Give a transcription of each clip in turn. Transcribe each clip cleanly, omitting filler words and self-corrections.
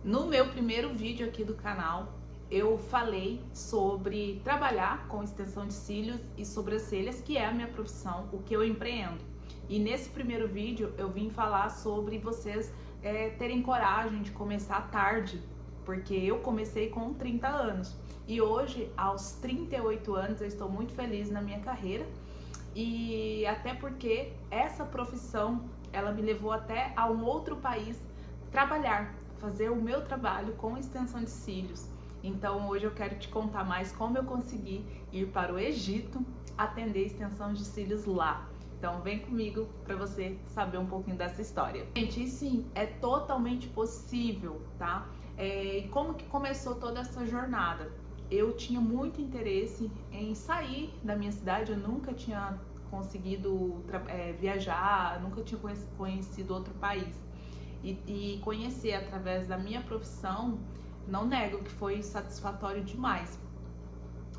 No meu primeiro vídeo aqui do canal, eu falei sobre trabalhar com extensão de cílios e sobrancelhas, que é a minha profissão, o que eu empreendo. E nesse primeiro vídeo eu vim falar sobre vocês terem coragem de começar tarde, porque eu comecei com 30 anos. E hoje, aos 38 anos, eu estou muito feliz na minha carreira. E até porque essa profissão, ela me levou até a um outro país trabalhar, fazer o meu trabalho com extensão de cílios. Então hoje eu quero te contar mais como eu consegui ir para o Egito atender extensão de cílios lá. Então vem comigo para você saber um pouquinho dessa história. Gente, e sim, é totalmente possível, tá? E como que começou toda essa jornada? Eu tinha muito interesse em sair da minha cidade, eu nunca tinha conseguido viajar, nunca tinha conhecido outro país. E conhecer através da minha profissão, não nego que foi satisfatório demais.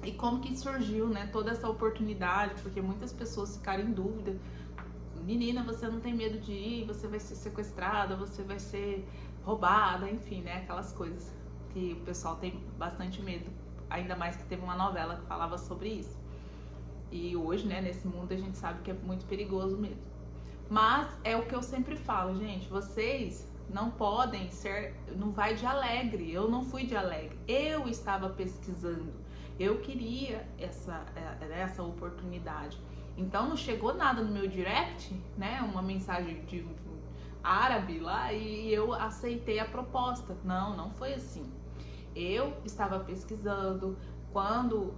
E como que surgiu, né, toda essa oportunidade, porque muitas pessoas ficaram em dúvida. Menina, você não tem medo de ir, você vai ser sequestrada, você vai ser roubada, enfim, né, aquelas coisas que o pessoal tem bastante medo. Ainda mais que teve uma novela que falava sobre isso. E hoje, né, nesse mundo a gente sabe que é muito perigoso mesmo. Mas é o que eu sempre falo, gente, vocês não podem ser, não vai de alegre, eu não fui de alegre, eu estava pesquisando, eu queria essa oportunidade. Então não chegou nada no meu direct, né, uma mensagem de árabe lá e eu aceitei a proposta. Não, não foi assim. Eu estava pesquisando, quando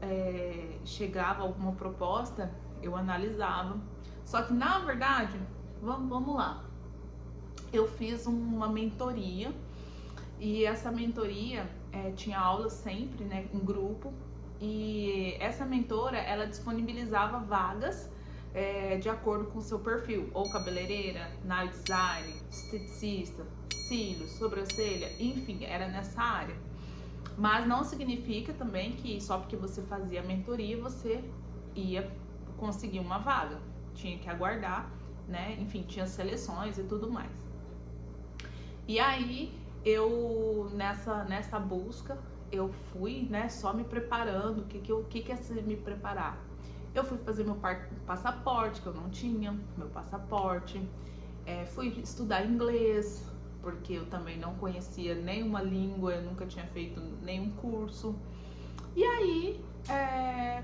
chegava alguma proposta, eu analisava. Só que na verdade, vamos lá, eu fiz uma mentoria e essa mentoria tinha aula sempre, né, em grupo, e essa mentora, ela disponibilizava vagas de acordo com o seu perfil, ou cabeleireira, nail design, esteticista, cílios, sobrancelha, enfim, era nessa área. Mas não significa também que só porque você fazia a mentoria você ia conseguir uma vaga. Tinha que aguardar, né? Enfim, tinha seleções e tudo mais. E aí eu nessa busca eu fui, né, só me preparando. O que é me preparar? Eu fui fazer meu passaporte, que eu não tinha meu passaporte. Fui estudar inglês, porque eu também não conhecia nenhuma língua, eu nunca tinha feito nenhum curso. E aí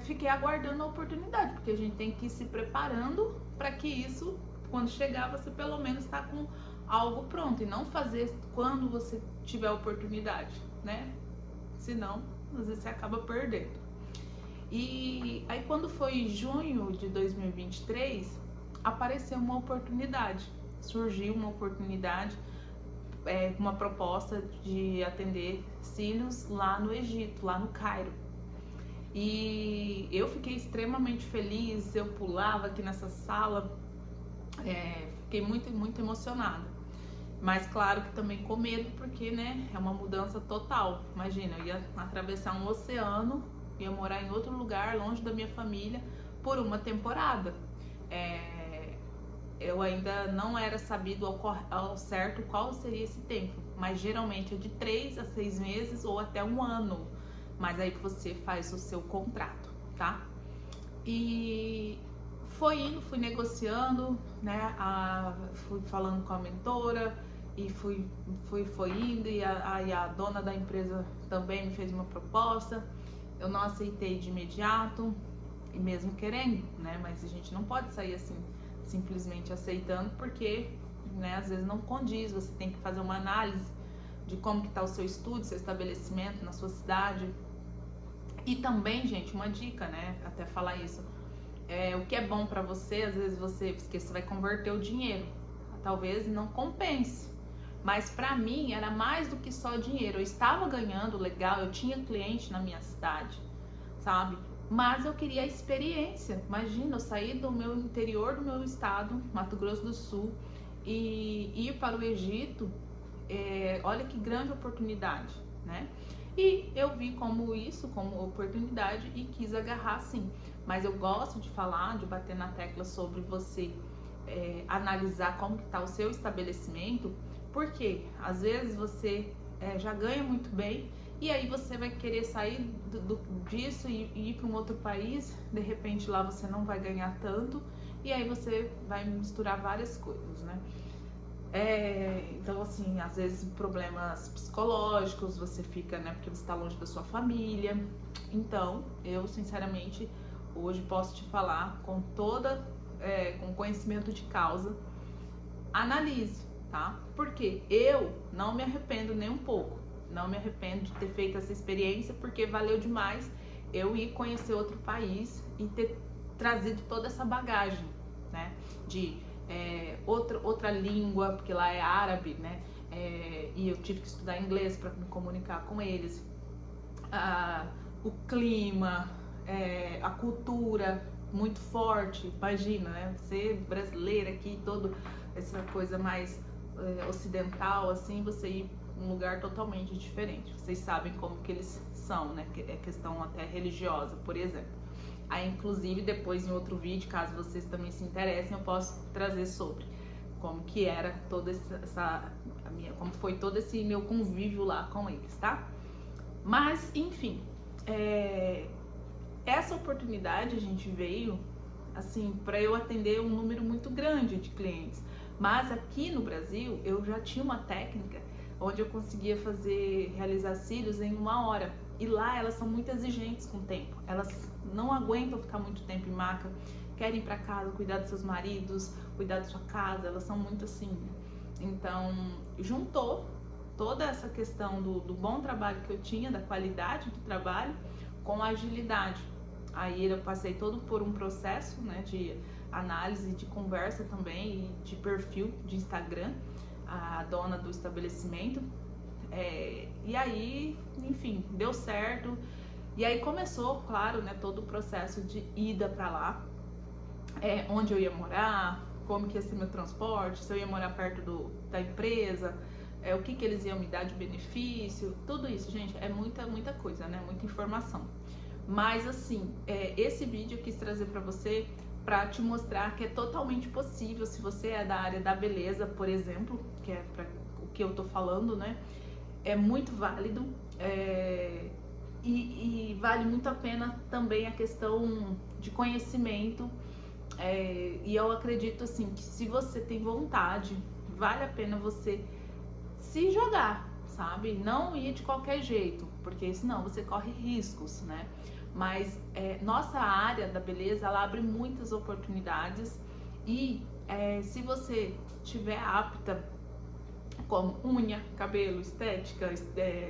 fiquei aguardando a oportunidade, porque a gente tem que ir se preparando para que isso, quando chegar, você pelo menos está com algo pronto, e não fazer quando você tiver a oportunidade, né? Senão, às vezes você acaba perdendo. E aí quando foi junho de 2023, apareceu uma oportunidade, surgiu uma oportunidade, uma proposta de atender cílios lá no Egito, lá no Cairo. E eu fiquei extremamente feliz, eu pulava aqui nessa sala, fiquei muito emocionada. Mas claro que também com medo, porque, né, é uma mudança total. Imagina, eu ia atravessar um oceano, ia morar em outro lugar, longe da minha família, por uma temporada. Eu ainda não era sabido ao certo qual seria esse tempo, mas geralmente é de 3 a 6 meses ou até um ano. Mas aí você faz o seu contrato, tá? E foi indo, fui negociando, né? Fui falando com a mentora e foi indo, e a dona da empresa também me fez uma proposta. Eu não aceitei de imediato, e mesmo querendo, né? Mas a gente não pode sair assim, simplesmente aceitando, porque, né, às vezes não condiz, você tem que fazer uma análise de como que tá o seu estúdio, seu estabelecimento na sua cidade. E também, gente, uma dica, né, até falar isso, o que é bom pra você, às vezes porque você vai converter o dinheiro, talvez não compense, mas pra mim era mais do que só dinheiro. Eu estava ganhando legal, eu tinha cliente na minha cidade, sabe? Mas eu queria a experiência. Imagina, eu sair do meu interior do meu estado, Mato Grosso do Sul, e ir para o Egito. Olha que grande oportunidade, né? E eu vi como oportunidade e quis agarrar, sim. Mas eu gosto de falar, de bater na tecla sobre você analisar como que tá o seu estabelecimento, porque às vezes você já ganha muito bem, e aí você vai querer sair disso e ir para um outro país, de repente lá você não vai ganhar tanto, e aí você vai misturar várias coisas, né? Então, assim, às vezes problemas psicológicos, você fica, né, porque você está longe da sua família. Então, eu, sinceramente, hoje posso te falar com com conhecimento de causa, analise, tá? Porque eu não me arrependo nem um pouco, não me arrependo de ter feito essa experiência, porque valeu demais eu ir conhecer outro país e ter trazido toda essa bagagem, né, de outra língua, porque lá é árabe, né? E eu tive que estudar inglês para me comunicar com eles. O clima, a cultura muito forte, imagina, né? Você brasileira aqui, toda essa coisa mais ocidental, assim, você ir para um lugar totalmente diferente. Vocês sabem como que eles são, né? É questão até religiosa, por exemplo. Aí, inclusive, depois em outro vídeo, caso vocês também se interessem, eu posso trazer sobre como que era toda como foi todo esse meu convívio lá com eles, tá? Mas, enfim, essa oportunidade a gente veio, assim, para eu atender um número muito grande de clientes. Mas aqui no Brasil, eu já tinha uma técnica onde eu conseguia realizar cílios em 1 hora. E lá elas são muito exigentes com o tempo. Elas não aguentam ficar muito tempo em maca, querem ir para casa, cuidar dos seus maridos, cuidar da sua casa, elas são muito assim. Então, juntou toda essa questão do bom trabalho que eu tinha, da qualidade do trabalho, com a agilidade. Aí eu passei todo por um processo, né, de análise, de conversa também, e de perfil de Instagram, a dona do estabelecimento. E aí, enfim, deu certo. E aí começou, claro, né, todo o processo de ida para lá, onde eu ia morar, como que ia ser meu transporte, se eu ia morar perto da empresa, o que eles iam me dar de benefício, tudo isso, gente, é muita coisa, né, muita informação. Mas assim, esse vídeo eu quis trazer para você, para te mostrar que é totalmente possível, se você é da área da beleza, por exemplo, que é para o que eu tô falando, né, é muito válido, e vale muito a pena também a questão de conhecimento, e eu acredito assim que se você tem vontade, vale a pena você se jogar, sabe? Não ir de qualquer jeito, porque senão você corre riscos, né? Mas nossa área da beleza, ela abre muitas oportunidades, e se você estiver apta, como unha, cabelo, estética,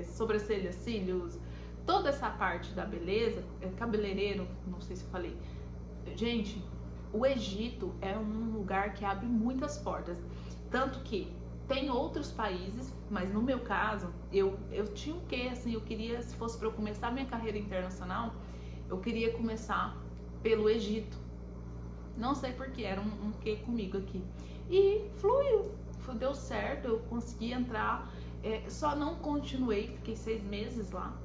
sobrancelha, cílios, toda essa parte da beleza, cabeleireiro, não sei se eu falei. Gente, o Egito é um lugar que abre muitas portas, tanto que tem outros países, mas no meu caso, eu tinha o quê, assim, eu queria, se fosse para eu começar minha carreira internacional, eu queria começar pelo Egito. Não sei porquê, era um quê comigo aqui. E fluiu, deu certo, eu consegui entrar, só não continuei, fiquei 6 meses lá.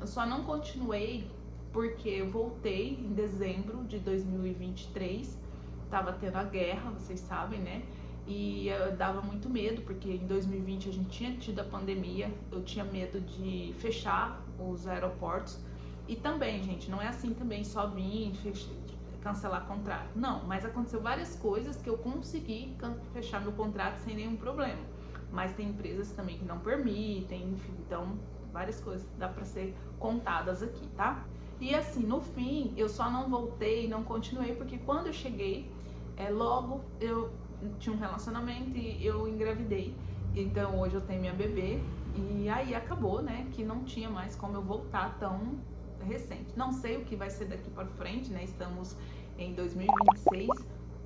Eu só não continuei porque eu voltei em dezembro de 2023, tava tendo a guerra, vocês sabem, né? E eu dava muito medo, porque em 2020 a gente tinha tido a pandemia, eu tinha medo de fechar os aeroportos. E também, gente, não é assim também, só vir cancelar contrato. Não, mas aconteceu várias coisas que eu consegui fechar meu contrato sem nenhum problema. Mas tem empresas também que não permitem, enfim, então várias coisas dá para ser contadas aqui, tá? E assim, no fim, eu só não voltei, não continuei, porque quando eu cheguei, logo eu tinha um relacionamento e eu engravidei. Então hoje eu tenho minha bebê, e aí acabou, né, que não tinha mais como eu voltar tão recente. Não sei o que vai ser daqui para frente, né, estamos em 2026,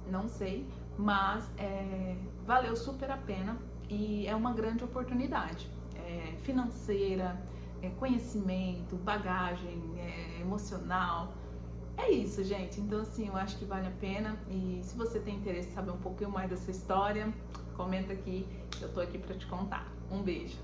não sei, mas valeu super a pena, e é uma grande oportunidade financeira, conhecimento, bagagem emocional. É isso, gente. Então, assim, eu acho que vale a pena. E se você tem interesse em saber um pouquinho mais dessa história, comenta aqui, eu tô aqui para te contar. Um beijo.